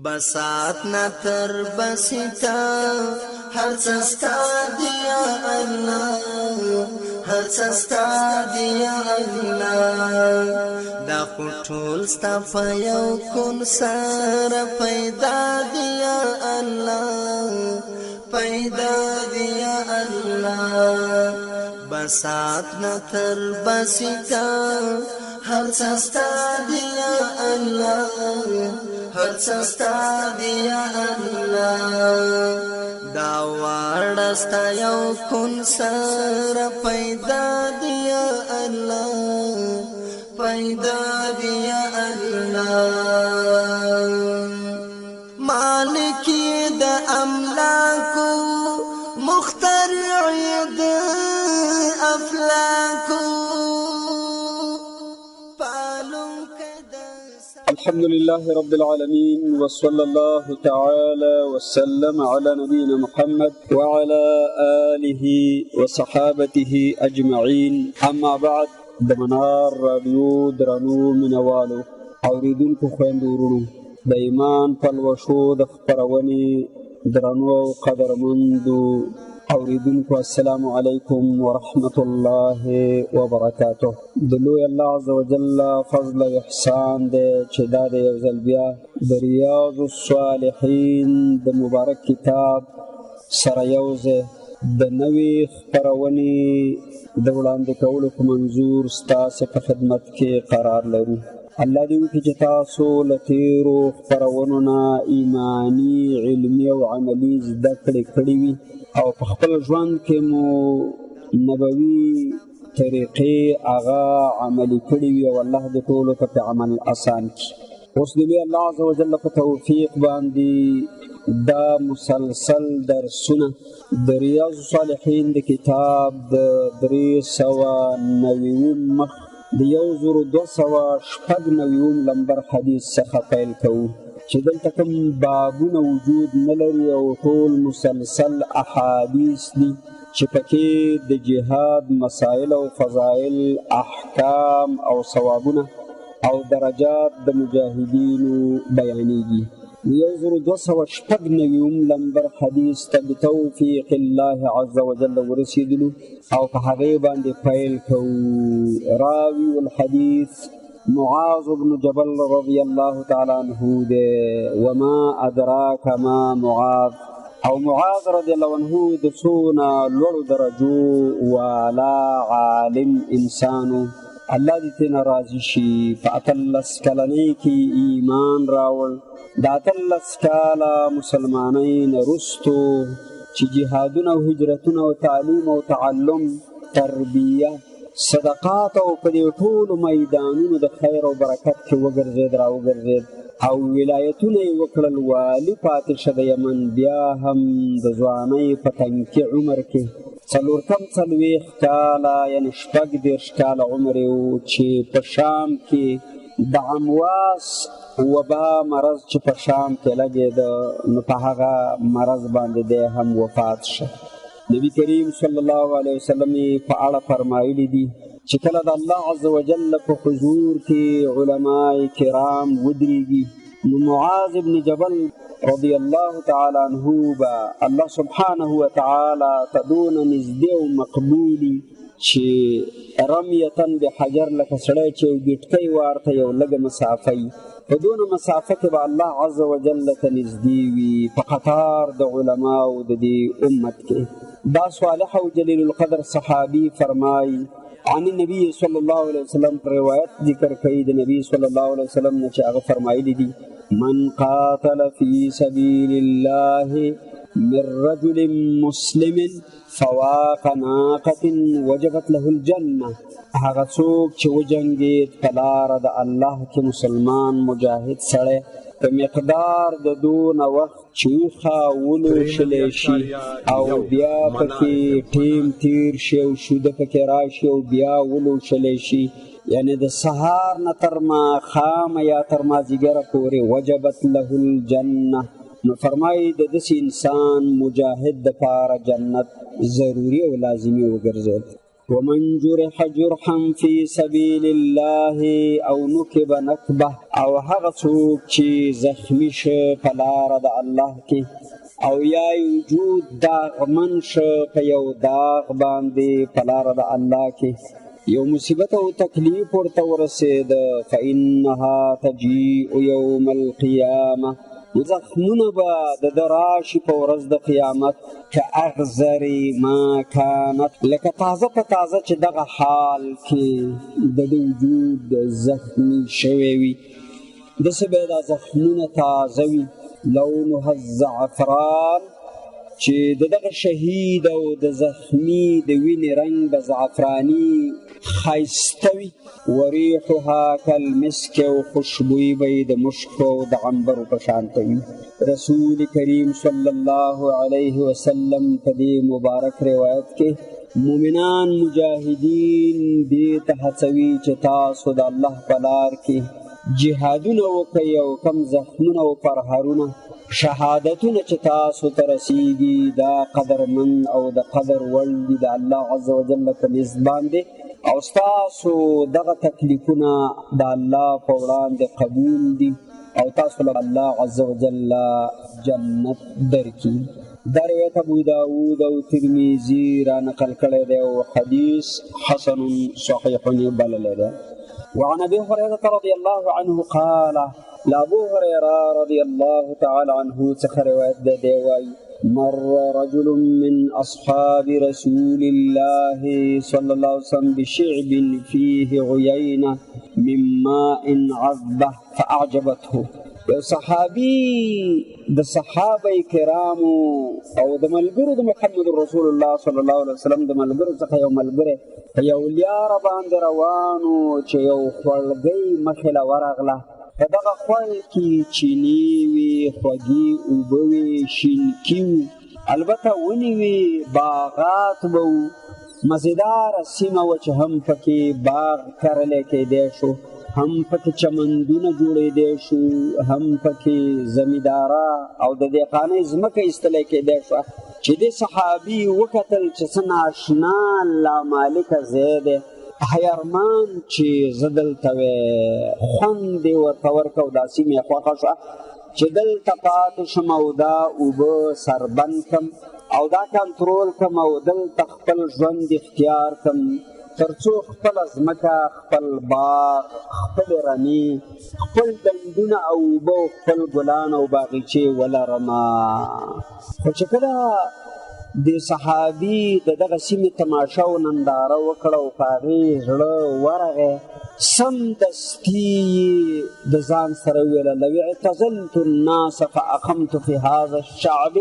بسات نتر بسیتا هر چستا دیا اللہ هر چستا دیا اللہ دا خطول ستا فیو کن سار پیدا دیا اللہ پیدا دیا اللہ بسات نتر بسیتا هر چستا دیا اللہ هر چستا دیا اللہ دا وارستا یو کن سر پیدا دیا اللہ پیدا دیا اللہ مالکی دا املاکو مخترعی دا افلاکو الحمد لله رب العالمين وصلى الله تعالى وسلم على نبينا محمد وعلى آله وصحابته أجمعين أما بعد دمنار راديو درانو منوالو اوریدون کو خويندورونو د ایمان پلوشو د خبرونی درانو قدرمندو اوریدونکو السلام علیکم ورحمة الله وبرکاته دلوی الله عز وجل فضل و احسان دے چه دا دے یوزل بیا د ریاض الصالحین د مبارک کتاب سره یوزه د نوی خبرونی د وړاندې کولو په منظور ستاسو په خدمت کې قرار لرو الله دې وکړي چې تاسو له تېرو خپرونو نه ایماني علمي او عملي زده کړې وي او په خپل ژوند کې مو نبوي طریقې هغه عملي کړي وي او الله دې ټولو ته په عمل آسان کړي اوس دې الله عز وجل په توفیق باندې دا مسلسل درسونه د ریاض الصالحین د کتاب د 390 مخ د 1290 لمبر حدیث څخه پیل کوو چې دلته کوم بابونه وجود نه لري او ټول مسلسل احادیث دي چې پکې د جهاد مسائل او فضائل احکام او ثوابونه او درجات د مجاهدینو بیانېږي 1290 لمبر حدیث ته بتوفیق الله عز وجل ورسېدلو او په هغې باندې پیل کوو راوي الحدیث معاذ بن جبل رضی الله تعالی عنه دے وما ادراک ما معاذ او معاذ رضی الله عنه د څونه لوړو درجو والا عالم انسانو الله دې ترې راضي شي په 18 کلنۍ کې ایمان راوړ د 18 کاله مسلمانۍ نه وروستو چې جهادونه او هجرتونه او تعلیم او تعلم تربیه صدقات او په دې ټولو میدانونو د خیر او برکت کې وګرځېد راوګرځېد او ولایتونه یې وکړل والي پاتې شه د یمن بیا هم د ځوانۍ په تنکي عمر کې څلوېښت کاله یعنې 30 کاله عمر یې چې په شام کې د عمواس وبا مرض چې په شام کې لګېده نو په هغه مرض باندې دی هم وفات شه نبی کریم صلی الله علیه وسلم په اړه فرمایلی دي چې کله د الله عز وجل په حضور کې علماء کرام ودرېږي نو معاذ بن جبل رضی الله تعالی عنه به الله سبحانه وتعالی ته دونه نږدې او مقبولي چې رمیتن بحجر لکه سړی چې یو ګټکی وارته یو لږه مسافه وي په دونه مسافه کې به الله عز وجل ته نږدې وي په قطار د علماو د دې امت کې دا صالح او جلیل القدر صحابي فرمایي عن النبي صلی الله علیه وسلم روایت ذکر کوي د نبی صلی الله علیه وسلم نه چې هغه فرمایلی دي من قاتل فی سبیل الله من رجل مسلم فواق ناقة وجبت له الجنة هغه څوک چې وجنګېد په لاره د الله کې مسلمان مجاهد سړی په مقدار د دونه وخت چې وخه ولوشلی شي او بیا پکې ټیم تیر شي او شوده پکې راشي او بیا ولوشلی شي یعنی د سهار نه تر ماښامه یا تر مازدیګره پورې وجبت له الجنه نو فرمایي د داسې انسان مجاهد دپاره جنت ضروري او لازمي وګرځېد ومن جرح جرحا في سبيل الله او نكب نکبه او هغه څوک چې زخمی شه په لاره د الله کې او یا وجود داغمن شه په یو داغ باندې په لاره د الله کې یو مصیبت او تکلیف ورته ورسېده فإنها تجیء یوم القیامه زخمونه به د ده راشي په ورځ د قیامت که اغزر ما کانت لکه تازه په تازه چې دغه حال کې د ده وجود زخمي شوی وي داسې به دا زخمونه تازه وي لونها الزعفران چې د دغه شهید او د زخمي د وینې رنګ به زعفراني ښایسته وي وریحها کالمسک او خوشبویي به یې د مشکو او د عنبرو په شانته وي رسول کریم صلی الله علیه وسلم په دې مبارک روایت کې مؤمنان مجاهدین دې ته هڅوي چې تاسو د الله په لار کې جهادونه وکئ او کم زخمونه او پرهرونه شهادتونه چې تاسو ته رسیږي دا قدرمن او د قدر وړ دي د الله عز وجل په نزد باندې او ستاسو دغه تکلیفونه د الله په وړاندې قبول دي او تاسو له الله عز وجل جنت درکړي دا روایت ابو داود او ترمذي را نقل کړی دی او حدیث حسن صحیح بللی دی وعن ابي هريره رضي الله عنه قال لابو هريره رضي الله تعالى عنه څخه روایت دی وايي مر رجل من أصحاب رسول الله صلى الله عليه وسلم بشعب فيه عيينة من ماء عذبة فأعجبته یو صحابي د صحابه کرامو او د ملګرو د محمد رسول الله صلی الله علیه وسلم د ملګرو څخه یو ملګری په یو لیاره باندې روانو چې یو خولګۍ مخې له ورغله په دغه خوړ کې چینی وي خوږې اوبه وي شینکي وو البته ونې وي باغات به وو مزیداره سیمه وه چې هم پکې باغ کرلی کیدی شو هم پکې چمندونه جوړېدی شو هم پکې زمینداره او د دهقانۍ ځمکه ایستلی کیدی شوه چې دې صحابي وکتل چې څه ناشنا لامالکه ځای دی حیرمان چې زه دلته وې خوند یې ورته ورکړ دا سیمه یې خوښه شوه چې دلته پاتې شم او دا اوبه سربند کړم او دا کنټرول کړم او دلته خپل ژوند اختیار کړم تر څو خپله ځمکه خپل باغ خپلې رمې خپل ډنډونه او اوبه او خپل ګلان او باغیچې ولرمه خو چې کله د صحابي د دغه سیمې تماشه او ننداره وکړه او په هغې زړه ورغی سمدستي د ځان سره وویله لو اعتزلت الناس فاقمت في هذا الشعب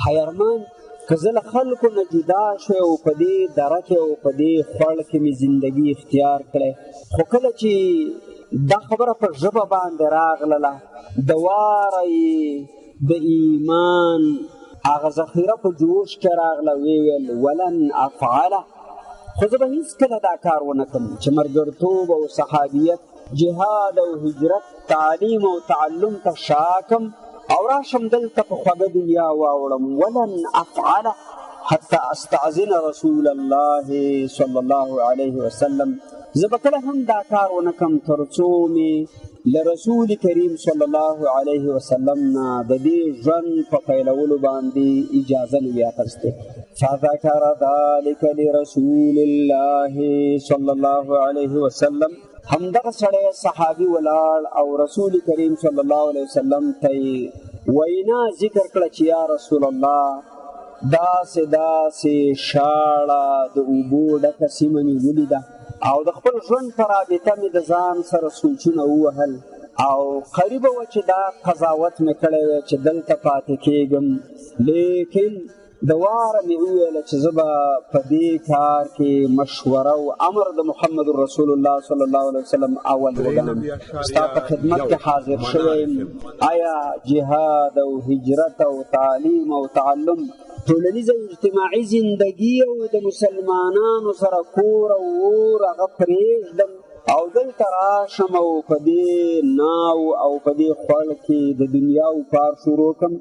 حیرمان که زه له خلکو نه جدا شوی او په دې دره کې او په دې خوړ کې مې زندګي اختیار کړی خو کله چې دا خبره په ژبه باندې راغلله د واره د ایمان هغه ذخیره په جوش کې راغله ویل ولن افعله خو زه به هېڅکله دا کار ونه کړم چې ملګرتوب او صحابیت جهاد او هجرت تعلیم او تعلم ته شا کړم او راشم دلته په خوږه دنیا واوړم ولن افعله حتی استعذن رسول الله صلی الله علیه وسلم زه به کله هم دا کار ونه کړم تر څو مې له رسول کریم صلی الله علیه وسلم نه د دې ژوند په پیلولو باندې اجازه نه وي اخیستې فذکر ذلک لرسول الله صلی الله علیه وسلم همدغه سړی صحابي ولاړ او رسول کریم صلی الله علیه وسلم ته وینا ذکر کړه چې یا رسول الله داسې داسې شاړه د اوبو ډکه سیمه مې ولیده او د خپل ژوند په رابطه مې د ځان سره سوچونه ووهل او قریبه وه چې دا قضاوت مې کړی وی چې دلته پاتې کېږم لیکن د واره مې وویله چې زه به په دې کار کې مشوره او امر د محمد رسول الله صلی الله علیه وسلم اول وګڼم ستا په خدمت کې حاضر شوی یم آیا جهاد او هجرت او تعلیم او تعلم ټولنیزه او اجتماعي زندګي او د مسلمانانو سره کور او اور هغه پرېږدم او دلته راشم او په دې ناو او په دې خوړ کې د دنیا او کار شروع کړم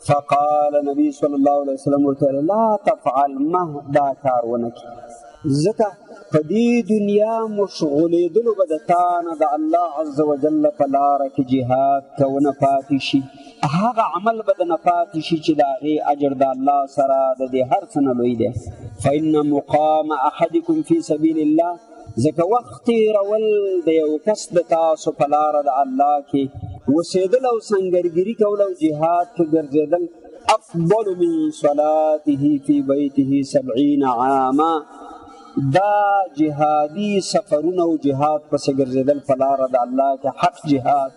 فقال نبی صلی الله علیه وسلم ورته لا تفعل مه دا کار ونه کړي ځکه په دې دنیا مشغولېدلو به د تا نه د الله عز وجل په لاره کې جهاد کونه پاتې شي هغه عمل به د نه پاتې شي چې د هغې اجر د الله سره د دې هر څه نه لوی دی فإن مقام احدکم فی سبیل الله ځکه وخت تېرول د یو کس د تاسو په لاره د الله کې اوسېدل او سنګرګري کول او جهاد کې ګرځېدل افضل من صلاته فی بیته 70 عاما دا جهادي سفرونه او جهاد پسې ګرځېدل په لاره د الله کې حق جهاد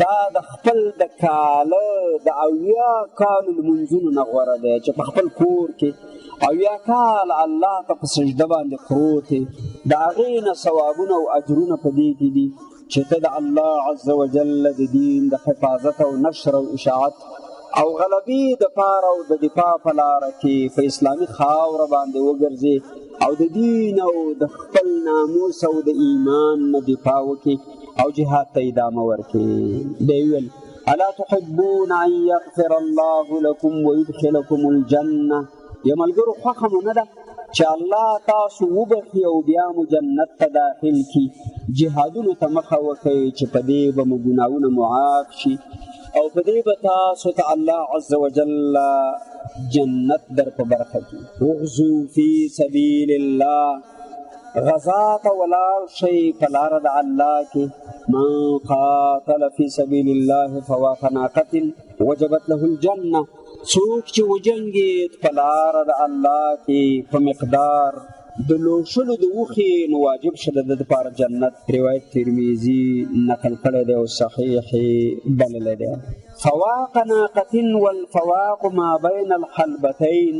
دا د خپل د کاله د 80 کالو لمونځونو نه غوره دی چې په خپل کور کې 80 کال الله ته په سجده باندې پروت دی د هغې نه ثوابونه او اجرونه په دې کې دي چې ته د الله عز وجل د دین د حفاظت او نشر او اشاعت او غلبې د پاره او د دفاع په لاره کې په اسلامي خاوره باندې وګرځې او د دین او د خپل ناموس او د ایمان نه دفاع وکړي او جهاد ته ادامه ورکړي دی ویل الا تحبون ان یغفر الله لكم ويدخلكم الجنه یا ملګرو خوښه مو نه ده چې الله تاسو وبخي او بیا مو جنت ته داخل کړي جهادونو ته مخه وکړئ چې په دې به مو ګناهونه معاف شي او په دې به تاسو ته الله عز وجل جنت در په برخه کړي اغزو فی سبیل الله غزا ته ولاړ شئ په لاره د الله کې من قاتل فی سبیل الله فوق ناقة وجبت له الجنه څوک چې وجنګېد په لاره د الله کې په مقدار د لوشلو د وخې نو واجب شه د ده دپاره جنت روایت ترمیزي نقل کړی دی او صحیح بللی دی فواق ناقة والفواق ما بین الحلبتین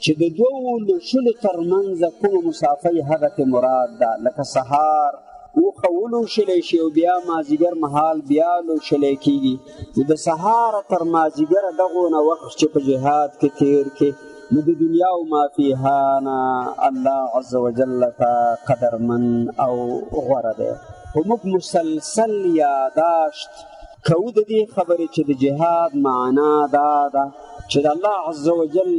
چې د دوو لوشلو ترمنځه کومه مسافه هغه ته مراد ده لکه سهار اوښه ولوشلی شي او بیا مازدیګر مهال بیا لوشلی کېږي نو د سهاره تر مازدیګره دغونه وخت چې په جهاد کې تیر کې نو د دنیا او ما فیها نه الله عز وجل ته قدرمن او غوره دی خو موږ مسلسل یاداشت کوو د دې خبرې چې د جهاد معنا دا ده چې د الله عز وجل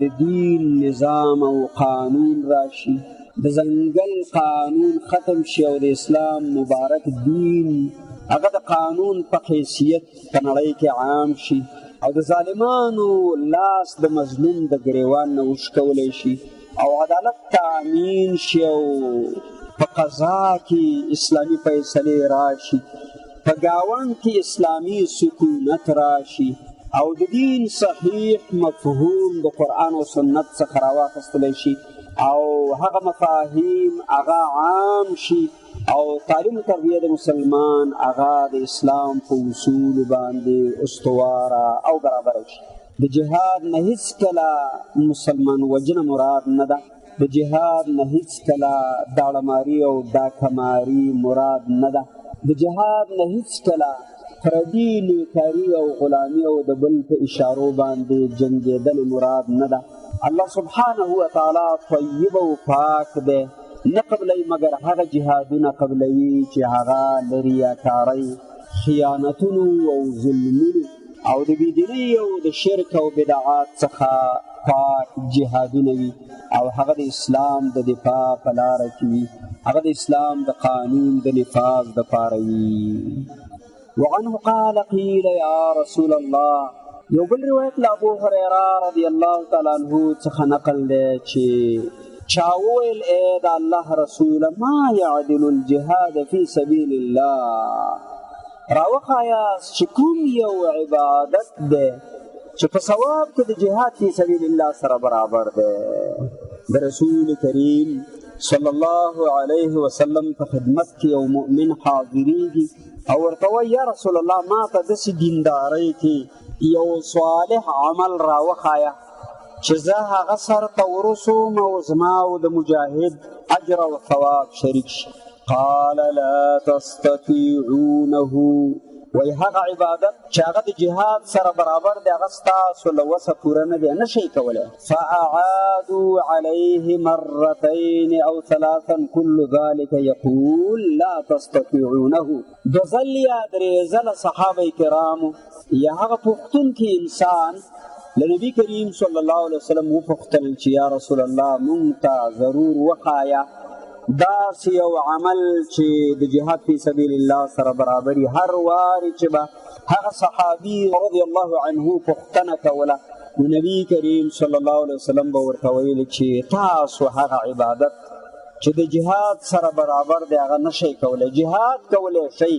د دین نظام او قانون راشي د ځنګل قانون ختم شي او د اسلام مبارک دین هغه د قانون په حیثیت په نړۍ کې عام شي او د ظالمانو لاس د مظلوم د ګریوان نه وشکولی شي او عدالت تامین شي او په قضا کې اسلامي فیصلې راشي په ګاونډ کې اسلامي سکونت راشي او د دین صحیح مفهوم د قرآن او سنت څخه راواخیستلی شي او هغه مفاهیم هغه عام شي او تعلیم و تربیه د مسلمان هغه د اسلام په اصولو باندې استواره او برابره شي د جهاد نه هیڅکله مسلمان وجنه مراد نه ده د جهاد نه هیڅکله داړهماري او ډاکهماري مراد نه ده د جهاد نه هیڅکله پردي نیکاري او غلامي او د بل په اشارو باندې جنګېدل مراد نه ده الله سبحانه وتعالی طیب او پاک دی نه قبلوي مګر هغه جهادونه قبلوي چې هغه له ریاکارۍ خیانتونو او ظلمونو او د بېدینۍ او د شرک او بدعات څخه پاک جهادونه وي او هغه د اسلام د دفاع په لاره کې وي هغه د اسلام د قانون د نفاذ دپاره وي وعنه قال قیل یا رسول الله یو بل روایت له ابو هریره رضی الله تعالی عنه څخه نقل دی چې چا وویل ای د الله رسوله ما یعدل الجهاد فی سبیل الله راوښایاست چې کوم یو عبادت دی چې په ثواب کې د جهاد فی سبیل الله سره برابر دی د رسول کریم صلی الله علیه وسلم په خدمت کې یو مؤمن حاضریږي او ورته وایي یا رسول الله ما ته داسې دیندارۍ کې یو صالح عمل راوښایه چې زه هغه سرته ورسوم او زما او د مجاهد اجر او ثواب شریک شي قال لا تستطيعونه وای هغه عبادت چې هغه د جهاد سره برابر دی هغه ستاسو له وسه پوره نه دی نه شئ کولی فاعادوا علیه مرتين او ثلاثا كل ذلك یقول لا تستطيعونه دو ځل یا درې ځله صحابه کرامو یا هغه پوښتونکي انسان له نبي کریم صلی الله علیه وسلم وپوښتل چې یا رسول الله مونږ ته ضرور وښایه داسې یو عمل چې د جهاد فی سبیل الله سره برابري هر وارې چې به هغه صحابي رضی الله عنه پوښتنه کوله نو نبي کریم صلی الله علیه وسلم به ورته ویل چې تاسو هغه عبادت چې د جهاد سره برابر دی هغه نشئ کولی جهاد کولی شئ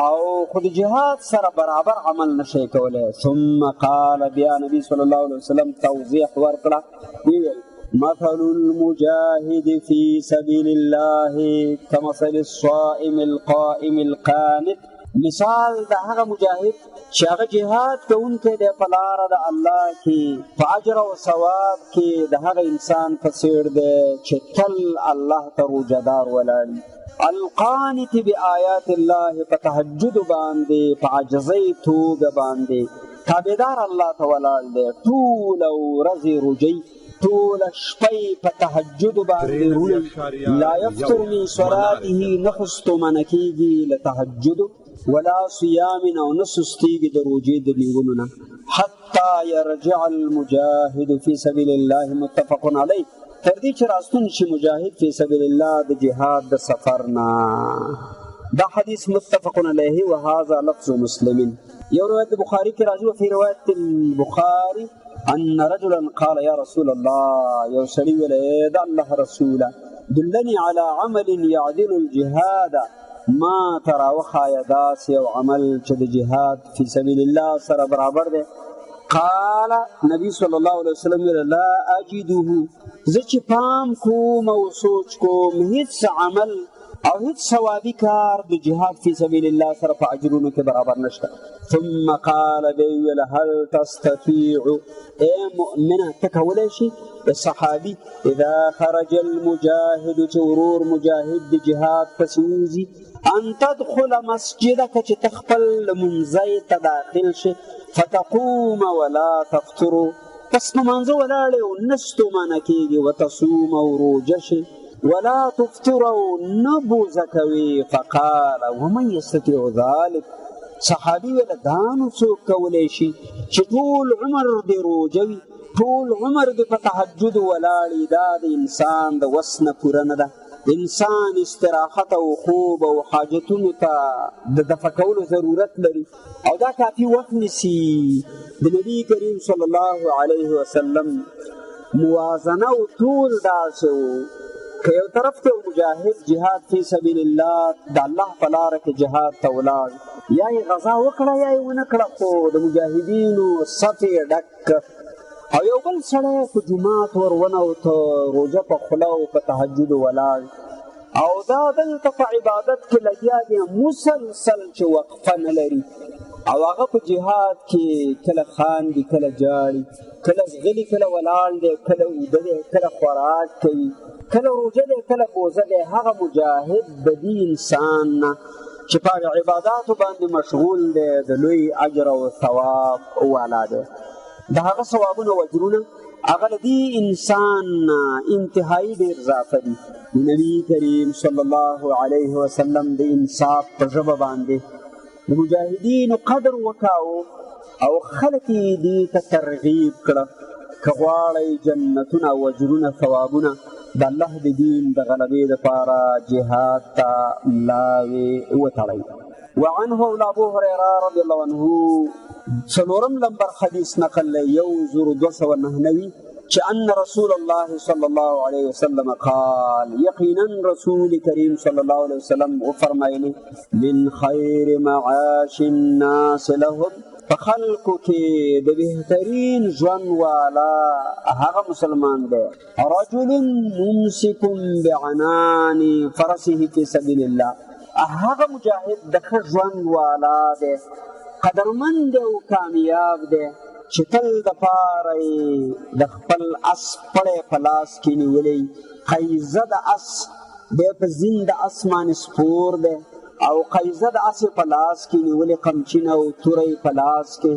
او خو د جهاد سره برابر عمل نشئ کولی ثم قال بیا نبی صلی الله علیه وسلم توضیح ورکړه ویل مثل المجاهد في سبيل الله كمثل الصائم القائم القانت مثال د هغه مجاهد چې هغه جهاد کوونکی دی په لاره د الله کې په اجر او ثواب کې د هغه انسان په څېر دی چې تل الله ته روژهدار ولاړ القانت بآیات الله په تهجد باندې په عاجزۍ توګه باندې تابعدار الله ته ولاړ دی ټوله ورځ روژې ټوله شپه په تهجد باندې روړي لا یفتر من صلاته نه ستومانه کېږي له تهجد ولا صيام او نه سستېږي د روژې د نیولو نه حتی یرجع المجاهد فی سبیل الله متفق علیه تر دې چې راستون شي مجاهد فی سبیل الله د جهاد د سفر نه دا حدیث متفق علیه وهذا لفظ مسلم یو روایت بخاری کې راځي او فی روایت البخاری ان رجلا قال يا رسول الله یو سړي ویل د الله رسوله دلني على عمل يعدل الجهاد ما ترى وخایا داسې یو عمل چې د جهاد فی سبیل الله سره برابر دی قال نبی صلی الله علیه وسلم لا اجده زه چې پام کوم او سوچ کوم هیڅ عمل او هیڅ ثوابي کار د جهاد فی سبیل الله سره په اجرونو کې برابر نشته ثم قال بيول هل تستطيع اي مؤمنه تکولی شي صحابي اذا خرج المجاهد چورور مجاهد د جهاد پسوزي ان تدخل مسجدك چې تخپل منځي ته داخل شي فتقوم ولا تفطر پس نمانځه ولاړې او نستومانه کېږي وتصوم او روژه شي ولا تفطر او نه بوزه کوي فقال ومن يستطيع ذلك صحابي ویل دا نو څوک کولی شي چې ټول عمر دې روژه وي ټول عمر دې په تهجد ولاړي دا د انسان د وس نه پوره نه ده انسان استراحت او خوب او حاجتونو ته د دفع کولو ضرورت لري او دا کافي وخت نیسي د نبي کریم صلی الله علیه وسلم موازنه او طول داسې و که یو طرف ته مجاهد جهاد فی سبیل الله د الله په لاره کې جهاد ته ولاړ یا یې غزا وکړه یا یې ونه کړه خو د مجاهدینو صف یې ډک او یو بل سړی په جومات ور ونوته روژه په خوله او په تهجد ولاړ او دا دلته په عبادت کې لګیا دی مسلسل چې وقفه نه لري او هغه په جهاد کې کله خاندي کله جاړي کله غلي کله ولاړ دی کله اوده دی کله خوراک کوي کله روژه دی کله بوزه دی هغه مجاهد د دې انسان نه چې په عباداتو باندې مشغول دی د لوی اجر او ثواب والا دی د هغه ثوابونه او اجرونه هغه د دې انسان انتهایی ډېر اضافه دي نبي کریم صلی الله علیه وسلم د انصاف په ژبه باندې د مجاهدینو قدر وکاو او خلک یې دې ته ترغیب کړه که غواړئ جنتونه او اجرونه ثوابونه د الله د دین د غلبې دپاره جهاد ته ملاوې وتړئ وعنه ابو هريره رضی الله عنه څلورم لمبر حدیث نقل لی 1299 چې ان رسول الله صلی الله علیه وسلم قال یقینا رسول کریم صلی الله علیه وسلم وفرمایلی من خیر معاش الناس لهم فخلقو کې د بهترین ژوند والا هغه مسلمان دی رجل ممسک بعنان فرسه فی سبیل الله هغه مجاهد د ښه ژوند والا دی قدرمند او کامیاب دی چې تل دپاره د خپل اس پړی په لاس کې نیولی قیزه د اس دی په زین د اس باندې سپور دی او قیزه د اسې په لاس کې نیولې قمچینه او توره په لاس کې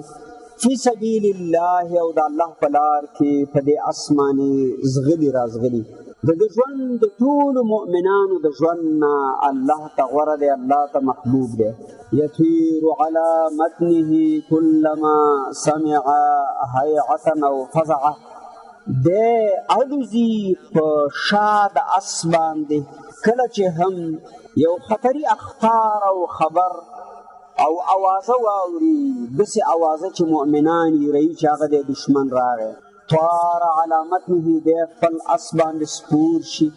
فی سبیل الله او د الله په لار کې په دې اسمانې زغلي رازغلي د ژوند د ټولو مؤمنانو د ژوند نه الله ته غوره دی، الله ته محبوب دی. یطیر علی متنه کلما سمع هیعة او فزعه، دی الوزي په شا د اس باندې کله چې هم یو خطري اخطار او خبر او اوازه واوري، داسې اوازه چې مؤمنان یې رهي چې هغه د دشمن راغی. طار علی متنه، دی خپل اس باندې سپور شي،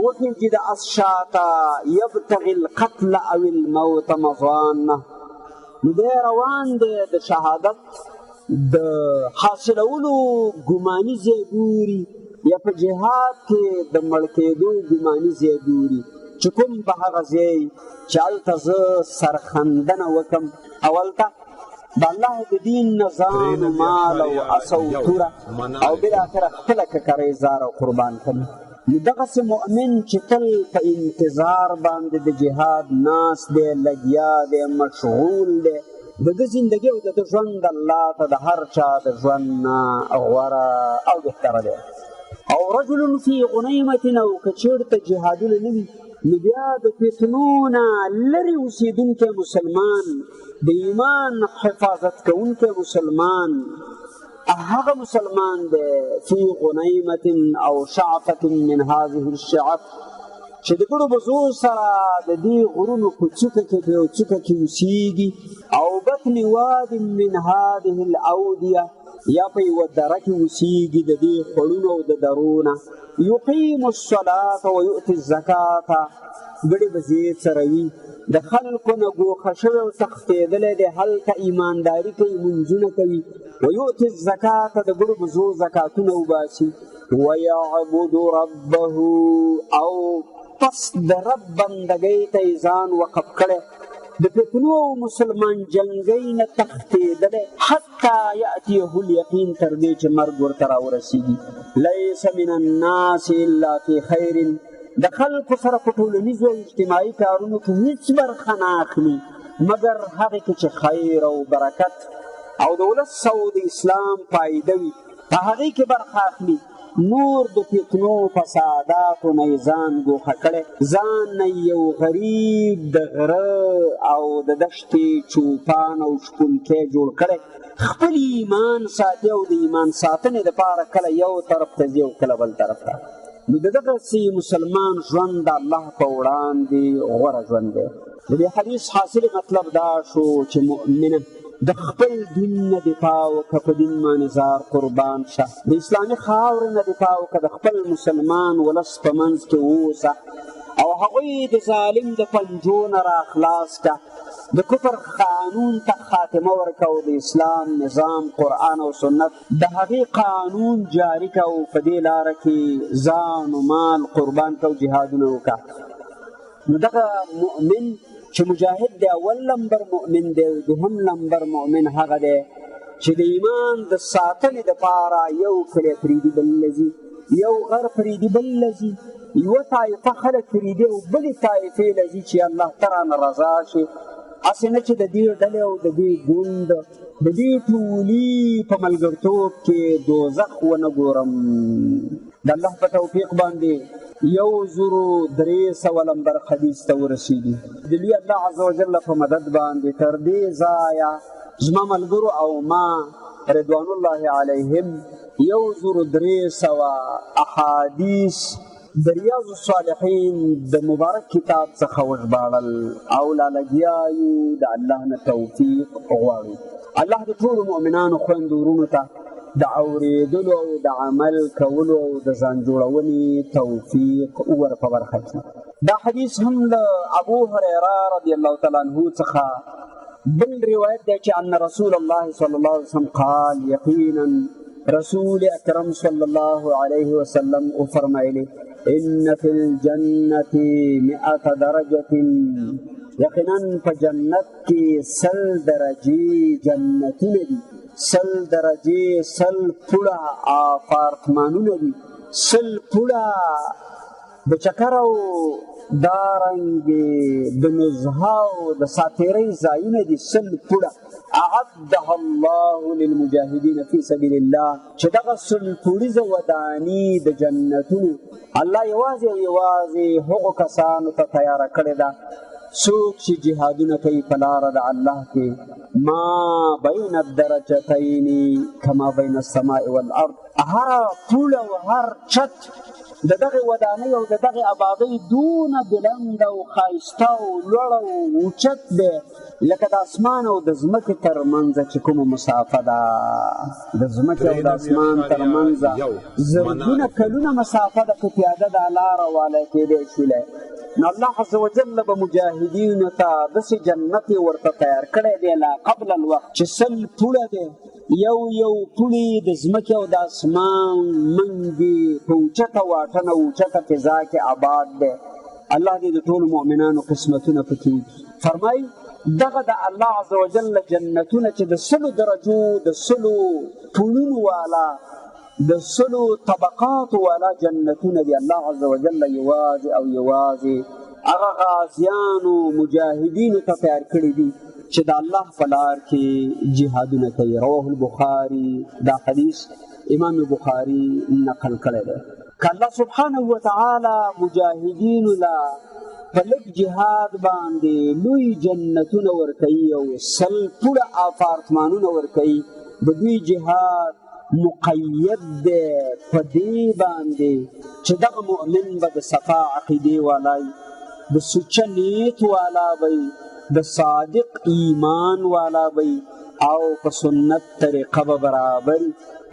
وخیږي د اس شاته، یبتغي القتل او الموت مضانه، نو دی روان دی د شهادت د حاصلولو ګماني ځای ګوري، یا په جهاد کې د مړ کېدو ګماني ځای ګوري چې کوم به هغه ځای چې هلته زه سرخندنه وکړم، اولته د الله د دین نه ځان و مال او اس او توره او بالاخره خپله ککرۍ زار او قربان کړم. نو دغسې مؤمن چې تل په انتظار باندې د جهاد ناست دی، لګیا دی، مشغول دی، د ده زندګي او د ده ژوند الله ته د هر چا د ژوند نه غوره او بهتره دی. او رجل فی غنیمة، او که چېرته جهادونه نه وي نو بیا د فتنو نه لرې اوسېدونکی مسلمان، د ایمان حفاظت کوونکی مسلمان، هغه مسلمان دی فی غنیمة او شعفة من هذه الشعف، چې د ګړو بزو سره د دې غرونو په څوکه کې په یو څوکه کې اوسېږي، او بطن واد من هذه الاودیه، یا په یوه دره کې اوسېږي د دې خوړونو او د درو نه. یقیم الصلاة ویؤتي الزکاة، ګړې بزې څروي، د خلکو نه ګوښه شوی او تښتېدلی دی، هلته ایمانداري کوي، لمونځونه کوي. ویؤتي الزکاة، د ګړو بزو زکاتونه وباسي. ویعبد ربه، او پس د رب بندګۍ ته یې ځان وقف کړی، د فتنو او مسلمان جنګۍ نه تښتېدلی، حتی یأتیه الیقین، تر دې چې مرګ ورته راورسېږي. لیس من الناس الا فی خیر، د خلکو سره په ټولنیزو او اجتماعي کارونو کې هیڅ برخه نه اخلي مګر هغې کې چې خیر او برکت او د ولس او د اسلام فایده وي، په هغې کې برخه اخلي. نور د فتنو فساداتو نه یې ځان ګوښه کړی، ځان نه یو غریب د غره او د دشتې چوپان او شپونکی جوړ کړی، خپل ایمان ساتي او د ایمان ساتنې دپاره کله یو طرف ته ځي او کله بل طرف ته. نو د دغسې مسلمان ژوند د الله په وړاندې غوره ژوند دی. د دې حدیث حاصل مطلب دا شو چې مؤمنه د خپل دین نه دفاع وکړه، په دین باندې زار قربان شه، د اسلامي خاورې نه دفاع وکړه، د خپل مسلمان ولس په منځ کې ووسه او هغوی د ظالم د پنجو نه راخلاص کړه، د کفر قانون ته خاتمه ورکړه او د اسلام نظام قرآن او سنت د هغې قانون جاري کړه او په دې لاره کې ځان و مال قربان کړه او جهادونه وکړه. نو دغه مؤمن چې مجاهد دی، اول نمبر مؤمن دی، او دوهم نمبر مؤمن هغه دی چې د ایمان د ساتنې دپاره یو کلی پرېږدي بل لځي، یو غر پرېږدي بل لځي، یوه طایفه خلک پرېږدي او بلې طایفې لځي چې الله ته رانه رضا شي، هسې نه چې د دې ډلې او د دې ګوند د دې ټولي په ملګرتوب کې دوزخ ونه ګورم. د الله په توفیق باندې 1300 نمبر حدیث ته ورسېږي. د لوی الله عز وجل په مدد باندې تر دې ځایه زما ملګرو او ما رضوان الله علیهم 1300 احادیث د ریاض الصالحین د مبارک کتاب څخه وژباړل او لګیا یو د الله نه توفیق غواړو. الله د ټولو مؤمنانو خویندو ورونو ته د اورېدلو او د عمل کولو او د ځان جوړونې توفیق ور په برخه کړي. دا حدیث هم له ابو هریره رضی الله تعالی عنه څخه بل روایت دی چې ان رسول الله صلی الله علیه وسلم قال، یقینا رسول اکرم صلی الله علیه وسلم فرمایلی ان فی الجنة 100 درجة، یقینا په جنت کې 100 درجې جنتونه دي، 100 درجې 100 پوړه آپارتمانونه دي، 100 پوړه د چکر او دارنګې د نزهاو د ساتیرۍ ځایونه دي 100 پوړه اعدها الله للمجاهدین فی سبیل الله چې دغه 100 پوړیزه وداني د جنتونو الله یوازې هغو کسانو ته تیاره کړې ده څوک چې جهادونه کوي په لاره د الله کې ما بین الدرجتین کما بین السماء والارض هر پوله او هر چت د دغه ودانۍ او د دغه آبادۍ دونه بلند او ښایسته او لوړ او اوچت دی لکه د اسمان او د ځمکې ترمنځ چې کومه مسافه ده د ځمکې او د اسمان ترمنځ زرګونه کلونه مسافه ده که پیاده دا لاره والی کیدی شولی نو الله عز وجل به مجاهدینو ته داسې جنت ورته تیار کړی دی لا قبل الوقت چې 100 پوړه دی یو پوړی د ځمکې او د اسمان منګې په اوچته واټنه اوچته فضا کې آباد دی الله دې د ټولو مؤمنانو قسمتونه پکې فرمایي دغه د الله عز وجل جنتونه چې د 100 درجو د 100 پوړونو والا د 100 طبقاتو والا جنتونه دي الله عز وجل یوازې هغه غازیانو مجاهدینو ته تیار کړي دي چې د الله په لار کې جهادونه کوي رواه البخاري دا حدیث امام بخاري نقل کړی دی که الله سبحانه وتعالی مجاهدینو له په لږ جهاد باندې لوی جنتونه ورکوي او 100 پوړه اپارتمانونه ورکوي د دوی جهاد مقید دی په دې باندې چې دغه مؤمن به د صفا عقیدې والا د سوچه نیت والا وي د صادق ایمان والا وي او په سنت طریقه به برابر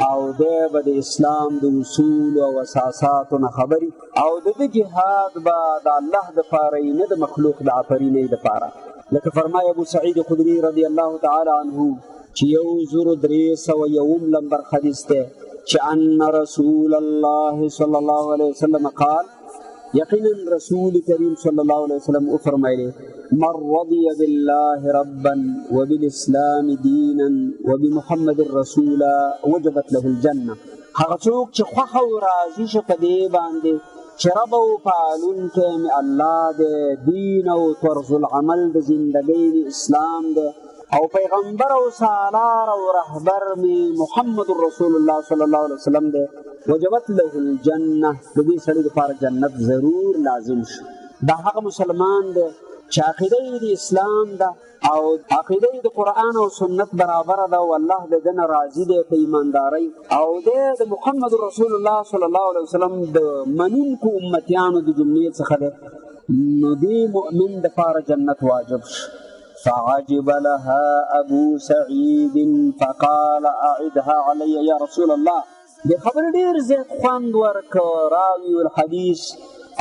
او دی به د اسلام د اصول او اساساتو نه خبري او د جهاد به د الله دپاره یې نه د مخلوق د آفرینۍ دپاره لکه فرمای ابو سعید خدري رضی الله تعالی عنه چې 1301 لمبر حدیث دی چې ان رسول الله صلی الله علیه وسلم قال یقینا رسول کریم صلی الله علیه وسلم فرمایلی من رضی بالله ربا وبالاسلام دینا وبمحمد رسولا وجبت له الجنه هغه څوک چې خوښه او راضي شه په دې باندې چې رب او پالونکی مې الله دی دین او طرز العمل د زندګۍ اسلام دی او پیغمبر او سالار او رهبر می محمد رسول الله صلی الله علیه وسلم دی وجبت له الجنه د دې سړي لپاره جنت ضرور لازم شي دا هغه مسلمان دی چې عقیده یې د اسلام ده او عقیده یې د قرآن او سنت برابر ده او الله د ده نه راضي دی په ایماندارۍ او دی د محمد رسول الله صلی الله علیه وسلم د منونکو امتیانو د جملې څخه دی نو دې مؤمن دپاره جنت واجب شي فعجب لها ابو سعید فقال اعدها علی یا رسول الله دې خبر ډېر زیات خوند ورکړ راوي الحدیث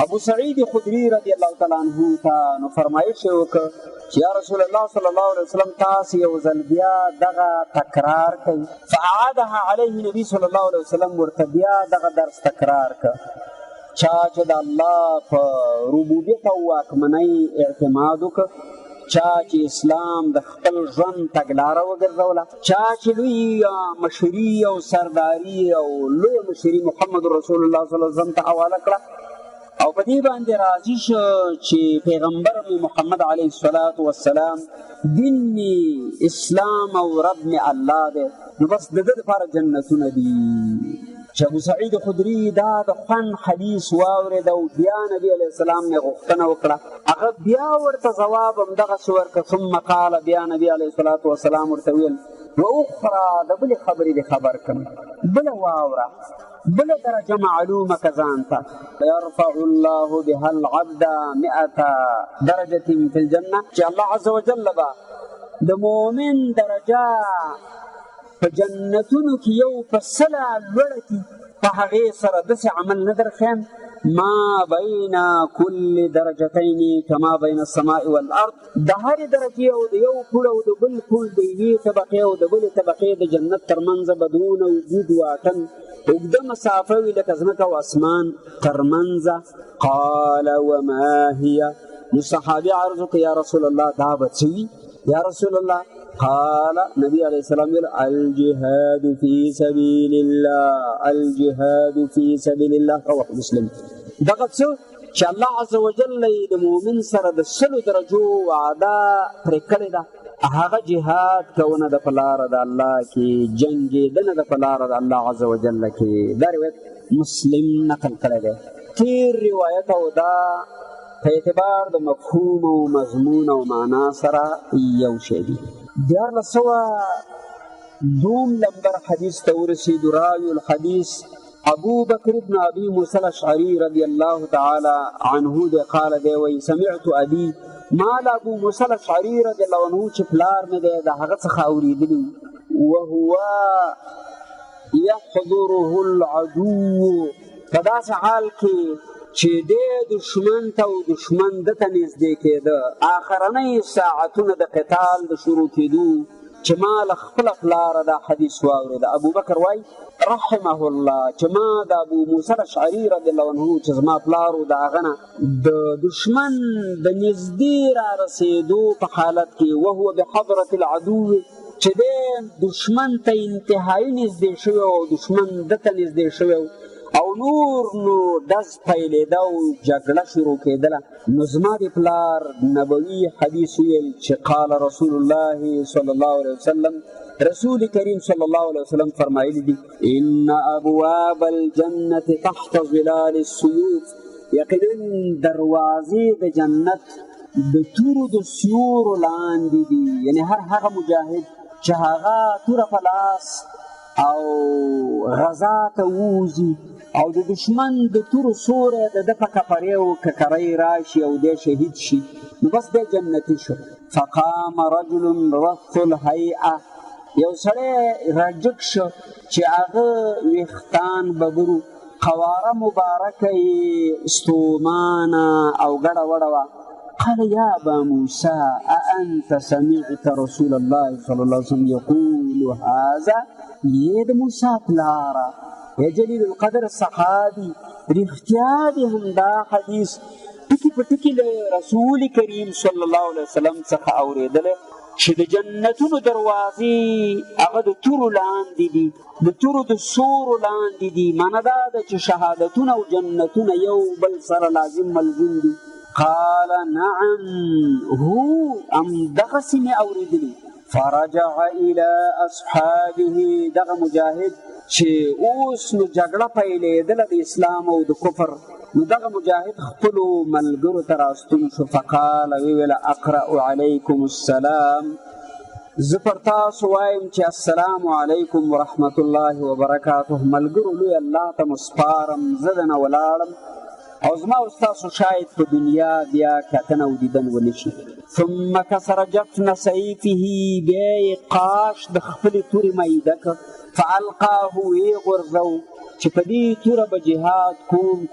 ابو سعید خدری رضی الله تعالی عنہ ته نو فرمایش وکړ چې یا رسول الله صلی الله علیه وسلم تاسو یو ځل بیا دغه تکرار کوي فعادها علیه نبی صلی الله علیه وسلم ورته بیا دغه درس تکرار کړ چا چې د الله په ربوبیت او واکمنۍ اعتماد وکړ چا چې اسلام د خپل ژوند تګلاره وګرځوله چا چې لوی مشري او سرداري او لوی مشري محمد رسول الله صلی الله علیه وسلم ته حواله کړه او په دې باندې راضي شو چې پیغمبر محمد علیه الصلاة والسلام دین می اسلام او رب می الله دی نو بس د ده دپاره جنتونه دي چې ابو سعید خدري دا د خوند حدیث واورېد او بیا نبي علیه السلام نه غوښتنه وکړه هغه بیا ورته ځواب همدغسې ورکړه ثم قال بیا نبي علیه الصلاة والسلام ورته ویل واخرى د بلې خبرې دې خبر کړم بله واوره بله درجه معلومه که ځان ته یرفع الله بها العبد 100 درجة في الجنه چې الله عز وجل به د مؤمن درجه په جنتونو کې یو په 100 لوړه کړي په هغې سره داسې عمل نه درښیم ما بین کل درجتین کما بین السماء والارض د هرې درجې او د یو پوړ او د بل پوړ د یوې طبقې او د بلې طبقې د جنت ترمنځ به دونه وجود واټن اوږده مسافه وي لکه ځمکه او اسمان ترمنځ قال وما هي نو صحابي عرض وکړه یا رسول الله دا به څه وي یا رسول الله قال نبی علیہ السلام الجهاد فی سبیل الله الجهاد فی سبیل الله رواه مسلم دغه څه چې الله عز وجل د مؤمن سره د 100 درجو وعده پرې کړې ده هغه جهاد کونه د په لاره د الله کې جنګېدنه د په لاره د الله عز وجل کې دا روایت مسلم نقل کړی دی تیر روایت او دا په اعتبار د مفهوم او مضمون او معنا سره یو شی دي 1402 نمبر حدیث ته ورسېدو راوي الحدیث ابو بکر بن ابي موسى الاشعري رضي الله تعالى عنه ده قال ده وي سمعت ابي مال ابو موسى الاشعري رضي الله عنه چې پلار مې ده هغه څخه اوریدلی وهو يحضره العدو په داسې حال کې چې د دشمن ته او دشمن د ته نږدې کېده آخرنۍ ساعتونه د قتال د شروع کېدو چې ما له خپله پلاره دا حدیث واورېده ابو بکر وایي رحمه الله چې ما د ابو موسی الاشعري رضی الله عنه چې زما پلار و د هغه نه د دشمن د نږدې رارسېدو په حالت کې وهو بحضرة العدو چې دی دشمن ته انتهایي نږدې شوی او دشمن ده ته نږدې شوی او نور نو ډز پیلېده او جګړه شروع کېدله نو زما د پلار نبوي حدیث ویل چې قال رسول الله صلی الله علیه وسلم رسول کریم صلی الله علیه وسلم فرمایلی دي ان ابواب الجنة تحت ظلال السيوف یقینا دروازې د جنت د تورو د سیورو لاندې دي یعنی هر هغه مجاهد چې هغه توره په لاس او غزا ته ووځي او د دشمن د تورو سوری د ده په کپرې او ککرۍ راشي او دی شهید شي نو بس دی جنتي شو فقام رجل رث الهیئه یو سړی راجګ شو چې هغه ویښتان ببرو قواره مبارکه یې ستومانه او ګډه وډه وه قال يا أبا موسى أأنت سمعت رسول الله صلى الله عليه وسلم يقول هذا يد موسى پلارا يا جليل القدر الصحابي رښتیا دې همدا حدیث ټکي په ټکي له رسول کریم صلی الله علیه وسلم څخه اورېدلی چې د جنتونو دروازې هغه د تورو لاندې دي د تورو د سورو لاندې دي معنه دا ده چې شهادتونه او جنتونه یو بل سره لازم ملزوم دي قال نعم هو دغسې مې اورېدلي فرجع الى اصحابه دغه مجاهد چې اوس نو جګړه پیلېدله د اسلام او د کفر نو دغه مجاهد خپلو ملګرو ته راستون شو فقال ویل اقرأ علیکم السلام زه پر تاسو وایم چې السلام علیکم ورحمة الله وبرکاته ملګرو لوی الله ته مسپارم زه دنه ولاړم او زما او ستاسو شاید په دنیا بیا کتنه او دیدن ونه شي ثم کسر جفن سیفه بیا یې قاش د خپلې تورې میده که فالقاه ویې غورځو چې په دې توره به جهاد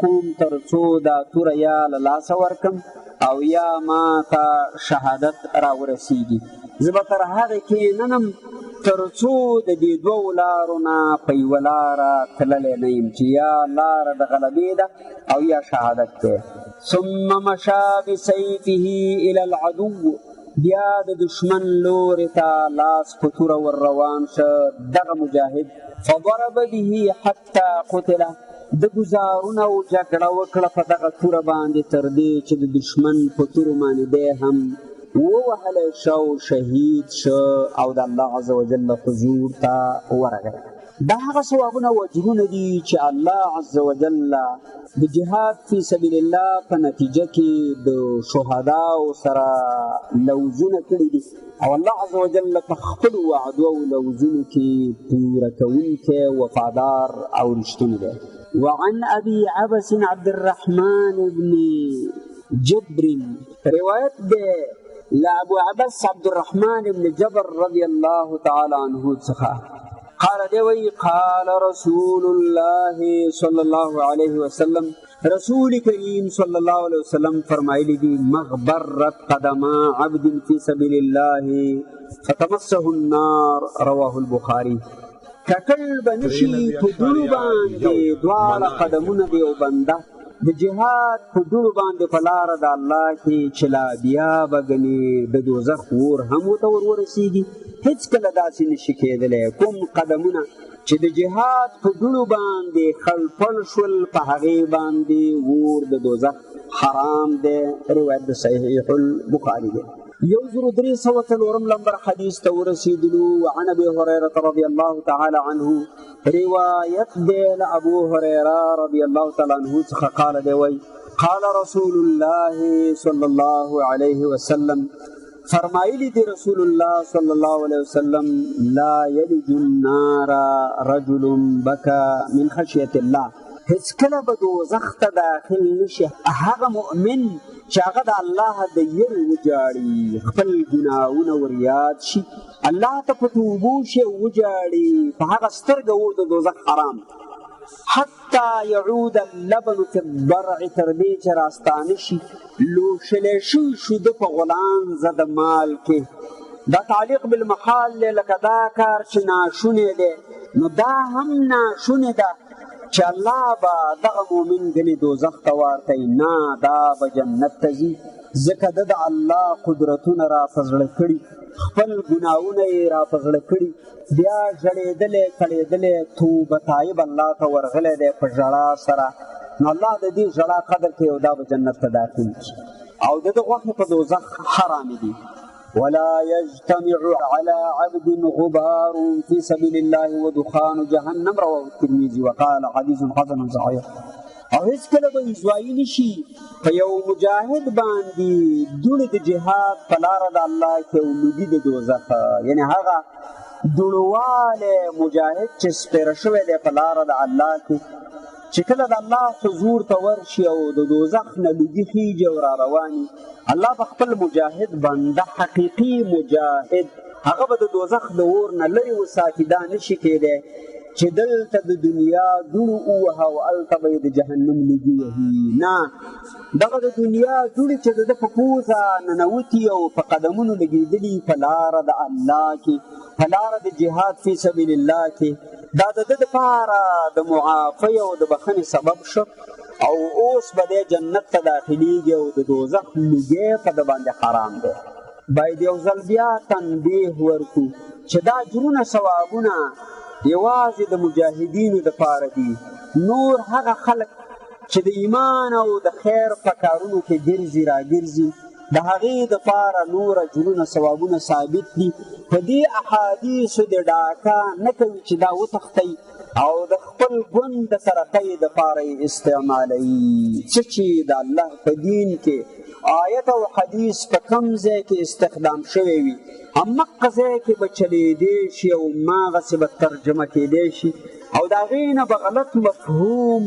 کوم تر څو دا توره یا له لاسه ورکم او یا ما ته شهادت راورسیږي زه به تر هغې کښېننم تر څو د دې دوو لارو نه په یوه لاره تللی نه یم چې یا لاره د غلبې ده او یا شهادت دی ثم مشا بسیفه الى العدو بیا د دشمن لورې ته لاس په توره ور روان شه دغه مجاهد فضرب به حتی قتله د ګزارونه او جګړه وکړه په دغه توره باندې تر دې چې د دشمن په تورو باندې دی هم ووهلی شه او شهید شه او د الله عز وجل حضور ته ورغی دا هغه ثوابونه او اجرونه دي چې الله عز وجل د جهاد فی سبیل الله په نتیجه کې د شهداو سره لوزونه کړي دي او الله عز وجل په خپلو وعدو او لوزونو کې پوره کوونکی وفادار او رښتونی دی وعن ابي عبس عبد الرحمن بن جبر روایت دی له ابو عبس عبد الرحمن بن جبر رضی الله تعالی عنه څخه قال دوي قال رسول الله صلى الله عليه وسلم رسول کریم صلی الله علیه وسلم فرمایلی دي مغبرت قدما عبد في سبيل الله فتمسه النار رواه البخاري ککل بنشي په دونو باندې دواړه قدمونه دی او بنده د جهاد په دوړو باندې په لاره د الله کې چې لا بیا به ګنې د دوزخ اور هم ورته ورسېږي هېڅکله داسې نشي کېدلی کوم قدمونه چې د جهاد په دوړو باندې خړپړ شول په هغې باندې اور د دوزخ حرام دی. روایت د صحیح البخاري دی. 1304 نمبر حدیث ته ورسېدلو. وعن ابي هريره رضي الله تعالى عنه روایت دی له ابو هريره رضي الله تعالى عنه څخه قال دی وی قال رسول الله صلى الله عليه وسلم فرمایلی دی رسول الله صلی الله علیه وسلم لا یلج النار رجل بكى من خشیة الله هیڅکله به دوزخ ته داخل نشي هغه مؤمن چې هغه د الله د یرې وجاړي خپل ګناهونه وریاد شي الله ته په توبو شي وجاړي په هغه سترګه اور د دوزخ حرام حتی یعود اللبن فی الضرع تر دې چې راستانه شي لوشلی شوي شوده په غولانځه د مال کې دا تعلیق بالمحال دی لکه دا کار چې ناشونی دی نو دا هم ناشونی ده چې الله به دغه مؤمن ګنې دوزخ ته ورکوي نه دا به جنت ته ځي ځکه ده د الله قدرتونه را په زړه کړي خپل ګناهونه یې را په زړه کړي بیا ژړېدلی کړېدلی توبه طایب الله ته ورغلی دی په ژړا سره نو الله د دې ژړا قدر کوي او دا به جنت ته داخل کړي او د ده غوښې په دوزخ حرامې دي. ولا يجتمع على عبد غبار في سبيل الله ودخان جهنم رواه الترمذي وقال حديث حسن صحيح. او هیڅکله به ځوایي نشي په یو مجاهد باندې دوړې د جهاد په لاره د الله کې او لوګي د دوزخ یعنی هغه دوړوالی مجاهد چې سپېره شوی دی په لاره د الله کې چې کله د الله حضور ته ورشي او د دوزخ نه لوګي خیږي او را رواني الله په خپل مجاهد بنده حقیقي مجاهد هغه به د دوزخ د اور نه لرې وساتي دا نشي کېدی چې دلته د دنیا دوړو ووهه او هلته به یې د جهنم لوګي وهي نه دغه د دنیا دوړې چې د ده په پوزه ننوتي او په قدمونو لګېدلي په لاره د الله کې په لاره د جهاد فی سبیل الله کې دا د ده دپاره د معافی او د بخښنې سبب شو او اوس به دی جنت ته داخلیږي او د دوزخ لوګی په ده باندې حرام دی. باید یو ځل بیا تنبیه ورکړو چې دا اجرونه ثوابونه یوازې د مجاهدینو دپاره دي نور هغه خلک چې د ایمان او د خیر په کارونو کې ګرځي راګرځي د هغې دپاره نور اجرونه ثوابونه ثابت دي په دې احادیثو د ډاکه نه کوي چې دا وتښتئ او د خپل ګوند د ترقۍ دپاره یې استعمالوي څه چې د الله په دین کې آیت او حدیث په کم ځای کې استخدام شوی وي همغه ځای کې به چلیدی شي او هماغسې به ترجمه کیدی شي او د هغې نه به غلط مفهوم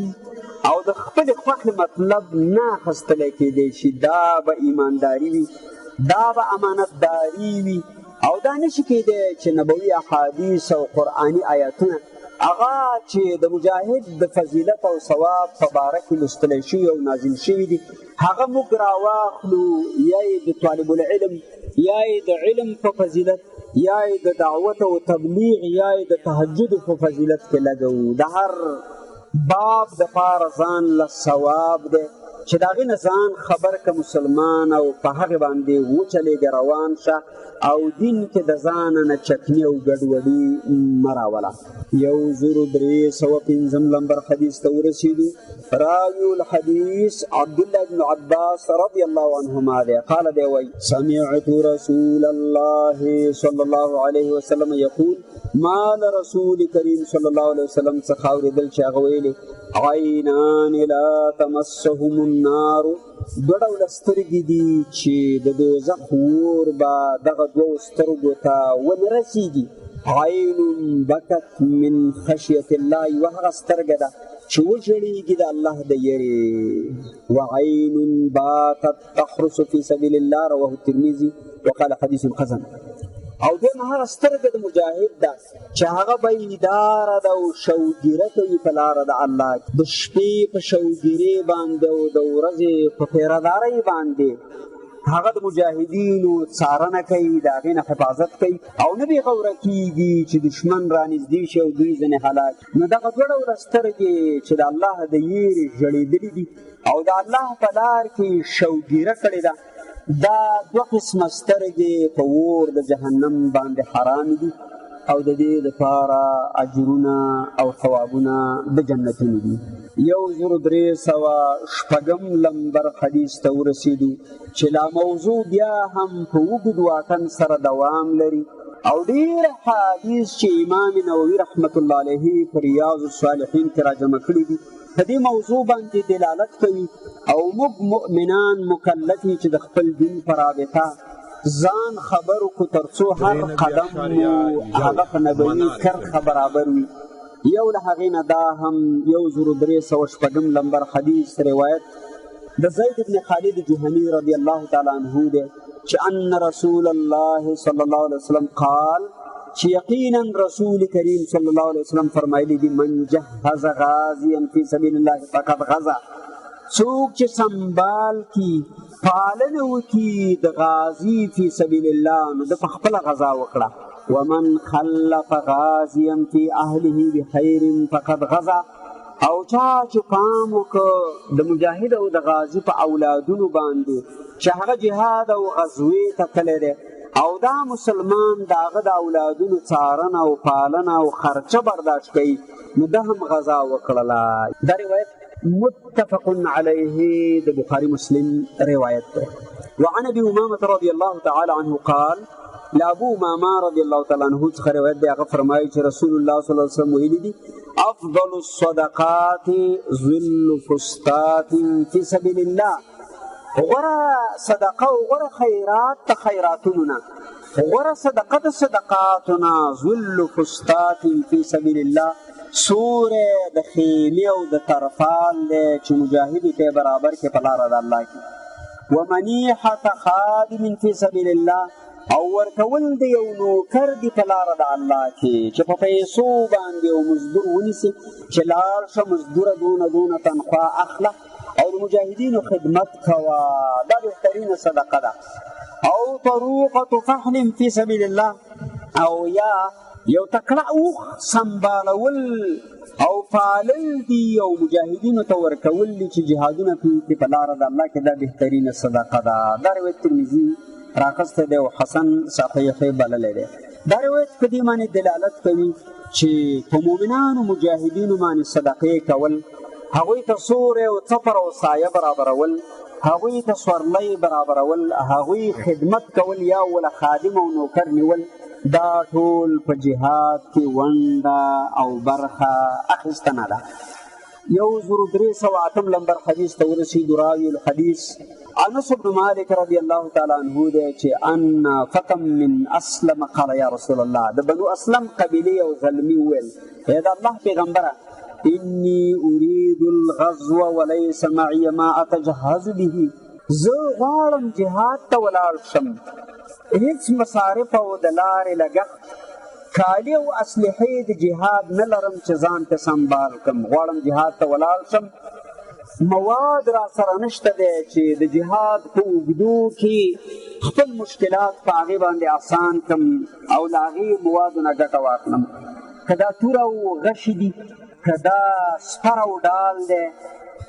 او د خپلې خوښې مطلب نه اخیستلی کیدی شي دا به ایمانداري وي دا به امانتداري وي او دا نشي کیدی چې نبوي احادیث او قرآني آیاتونه هغه چې د مجاهد د فضیلت او ثواب په باره کې لوستلی شوي او نازل شوي دي هغه موږ راواخلو یا یې د طالب العلم یا یې د علم په فضیلت یا یې د دعوت او تبلیغ یا یې د تهجد په فضیلت کې لګوو د هر باب دپاره ځان له ثواب دی چې د هغې نه ځان خبر که مسلمان او په هغې باندې وچلېږه روان شه او دین کې د ځانه نه چکني او ګډوډي مه راوله. 1305 نمبر حدیث ته ورسېدو. راوي الحدیث عبدالله بن عباس رضی الله عنهما دی قال دی وی سمعت رسول الله صلی الله علیه وسلم یقول ما له رسول کریم صلی الله علیه وسلم څخه اورېدل چې هغه ویلي عینان لا تمسهم النار دوه ډوله سترګې دي چې د دوزخ اور به دغه دوو سترګو ته ونه رسېږي عین بکت من خشیة الله یوه هغه سترګه ده چې وژړېږي د الله د یرې وعین باتت تحرس فی سبیل الله رواه الترمذي وقال حدیث حسن. او دویم هغه سترګه د مجاهد ده چې هغه بیداره ده او شوګیره کوي په لاره د الله د شپې په شوګیرې باندې او د ورځې په پیردارۍ باندې هغه د مجاهدینو څارنه کوي، د هغې نه حفاظت کوي او نه بې غوره کېږي چې دشمن رانږدې شي او دوی ځینې هلاک. نو دغه دوه ډوله سترګې چې د الله د یېرې ژړېدلي دي او د الله په لار کې شوګیره کړې ده، دا دوه قسمه سترګې په اور د جهنم باندې حرام دي او د دې دپاره اجرونه او ثوابونه د جنتونو دي. 1306 لمبر حدیث ته ورسېدو چې لا موضوع بیا هم په اوږد واټن سره دوام لري او ډېر حدیث چې امام نووي رحمت الله علیه په ریاض الصالحین کې راجمع کړي دي په دې موضوع باندې دلالت کوي او موږ مؤمنان مکلف یو چې د خپل دین په رابطه ځان خبر کو تر څو هر قدم مو هغه په نبوي کرښه برابر وي. یو له هغې نه دا هم 1306 لمبر حدیث روایت د زید بن خالد جهني رضی الله تعالی عنه دی چې ان رسول الله صلی الله علیه وسلم قال چې یقینا رسول کریم صلی الله علیه وسلم فرمایلی دي من جهز غازیا فی سبیل الله فقد غزا. څوک چې سنبال کی پالنه وکړي د غازی فی سبیل الله نو د په خپله غزا وکړه. ومن خلف غازیا فی اهله بخیر فقد غزا. او چا چې پام وکړه د مجاهد او د غازی په اولادونو باندې چې هغه جهاد او غزوې ته تللی دی او دا مسلمان د هغه د اولادونو څارنه او پالنه او خرچه برداشت کوي نو ده هم غزا وکړله. دا روایت متفق علیه د بخاری مسلم روایت ده. وعن ابي امامه رضی الله تعالی عنه قال لابو امامه رضی الله تعالی عنه څخه روایت دی هغه فرمایي چې رسول الله صلی الله علیه وسلم ویلي دي افضل الصدقات ظل فسطاط فی سبیل الله. غوره صدقه او غوره خیرات ته خیراتونو نه غوره صدقه د صدقاتو نه ظل فسطاط فی سبیل الله سوره د خیمې او د ترفال دی چې مجاهد ته برابر کې په لاره د الله کې. ومنیحة خادم فی سبیل الله او ورکول د یو نوکر دی په لاره د الله کې چې په پیسو باندې یو مزدور ونیسي چې لاړ شه مزدوره دونه تنخوا اخله او د مجاهدینو خدمت کوه. دا بهترینه صدقه ده. او طروقة فحل فی سبیل الله او یا یو تکړه اوښ سنبالول او پالل دي او مجاهدینو ته ورکول دي چې جهادونه کوي په لاره د الله کې دا بهترینه صدقه ده. دا روایت ترمذي راخسته دی او حسن صحیح بللی دی. دا روایت په دې باندې دلالت کوي چې په مؤمنانو مجاهدینو باندې صدقې کول، هغوی ته سوری او څپر او سایه برابرول، هغوی ته سورلی برابرول، هغوی خدمت کول یا وله خادم او نوکر نیول، دا ټول په جهاد کې ونډه او برخه اخیستنه ده. 1308 لمبر حدیث ته ورسېدو. راوي الحدیث انس بن مالک رضی الله تعالی عنه دی چې ان فتى من اسلم قال یا رسول الله. د بنو اسلم قبیلې او زلمي وویل ای د الله پیغمبره انی اريد الغزو وليس معي ما اتجهز به. زه غواړم جهاد ته ولاړ شم، هیڅ مصارف او د لارې لګښت کالي او اسلحې د جهاد نه لرم چې ځان ته سنبال کړم. غواړم جهاد ته ولاړ شم، مواد را سره نشته دی چې د جهاد په اوږدو کې خپل مشکلات په هغې باندې اسان کړم او له هغې موادو نه ګټه واخلم. که دا توره او غشي دي، که دا سپر او ډال دی،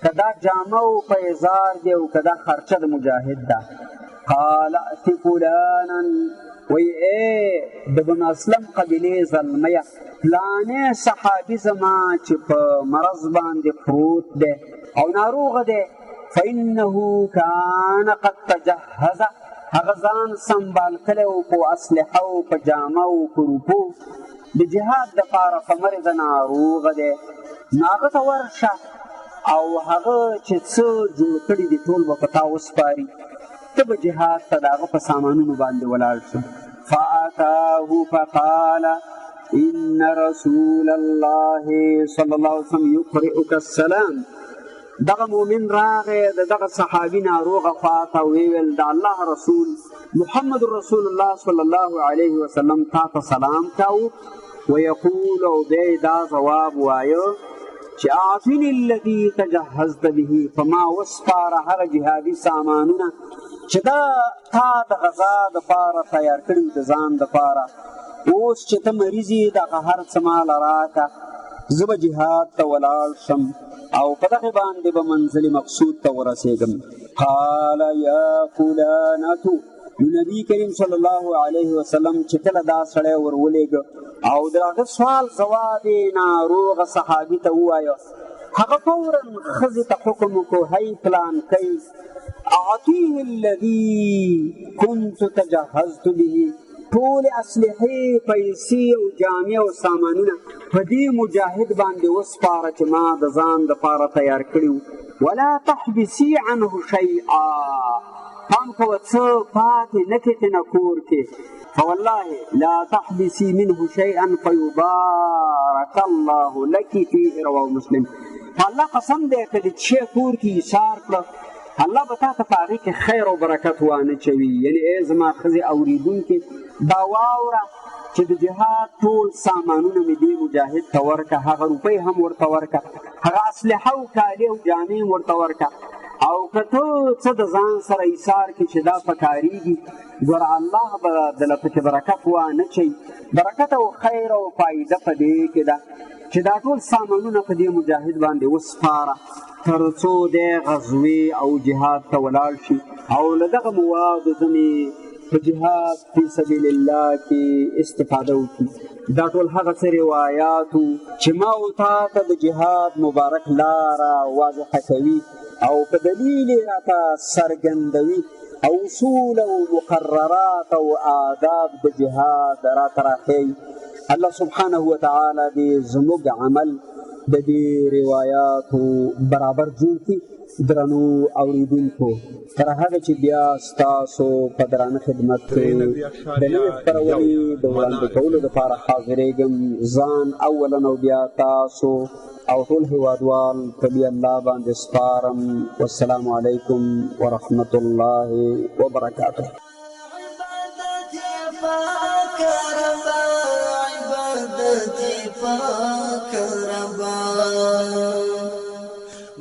که دا جامه او پیزار دی او که دا خرچه د مجاهد ده. قال ائت فلانا وی ای د بنو اسلم قبیلې زلمیه پلانې صحابي زما چې په مرض باندې پروت دی او ناروغه دی، فانه کان قد تجهز، هغه ځان سنبال کړی و په اسلحه او په جامه او په روپو د جهاد دپاره، فمرض ناروغه دی. نو هغه ته ورشه او هغه چې څه جوړ کړي دي ټول به په تا وسپاري، ته به جهاد ته د هغه په سامانونو باندې ولاړ شو. فاتاه فقال ان رسول الله صلی الله علیه وسلم یقرئک السلام. دغه مؤمن راغی د دغه صحابي ناروغه خواته ویل د الله رسول محمد رسول الله صلی الله علیه وسلم تا ته سلام کاو ویقول او دی دا ځواب وایه چې اعطني الذي تجهزت به فما وسپاره هغه جهادي سامانونه چې دا تا د غزا دپاره تیار کړي د ځان دپاره اوس چې ته مریض یې دغه هر څه ماله راکه زه به جهاد ته ولاړ شم او په دغې باندې به منزل مقصود ته ورسېږم. قال یا فلانتو نبی کریم صلی الله علیه وسلم چې کله دا سړی ورولېږه او د هغه سوال ځواب یې ناروغه صحابي ته ووایه، هغه فورا ښځې ته حکم وکړو هی پلان کوي اعطیه الذي كنت تجهزت به، ټولې اسلحې پیسې او جامې او سامانونه په دې مجاهد باندې وسپاره چې ما د ځان دپاره تیار کړي ولا تحبسي عنه شیئا، پام کوه څه پاتې نه کړې نه کور کې، فوالله لا تحبسي منه شیئا فیبارک الله لك فیه رواه مسلم. الله قسم دی که د شی کور کې ایثار کړه الله به تا ته په هغې کې خیر او برکت وانه چوي. یعنې ای زما ښځې اورېدونکې دا واوره چې د جهاد ټول سامانونه مې دې مجاهد ته ورکه، هغه روپۍ هم ورته ورکه، هغه اسلحه او کالي او جامې هم ورته ورکه، او که ته څه د ځان سره ایثار کړي چې دا پکارېږي ګوره الله به دله پکې برکت وانه چوي. برکت او خیر او فایده په دې کې ده چې دا ټول سامانونه په دې مجاهد باندې وسپاره تر څو دی غزوې او جهاد ته ولاړ شي او له دغه موادو ځینې په جهاد فی سبیل الله کې استفاده وکړي. دا ټول هغه څه روایاتو چې ما او تا ته د جهاد مبارک لاره واضحه کوي او په دلیل یې راته څرګندوي او اصول او مقررات او آداب د جهاد راته راښیي. الله سبحانه وتعالی دې زموږ عمل د دې روایاتو برابر جوړ کړي. درنو اوریدونکو تر هغه چې بیا ستاسو په درانه خدمت کې د نوې خپرونې د وړاندې کولو دپاره حاضرېږم، ځان اولا او بیا تاسو او ټول هیوادوال په دې الله باندې سپارم. والسلام علیکم ورحمة الله وبرکاته.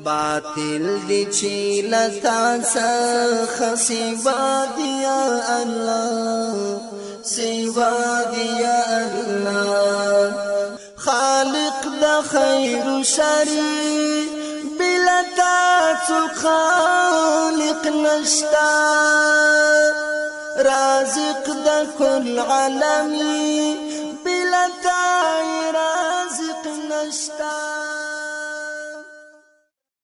باطل دی چی لتا څخه سوا دی یا الله، سوا دی یا الله، خالق د خیر و شری بلا تا څوک خالق نشتا، رازق د کل عالمی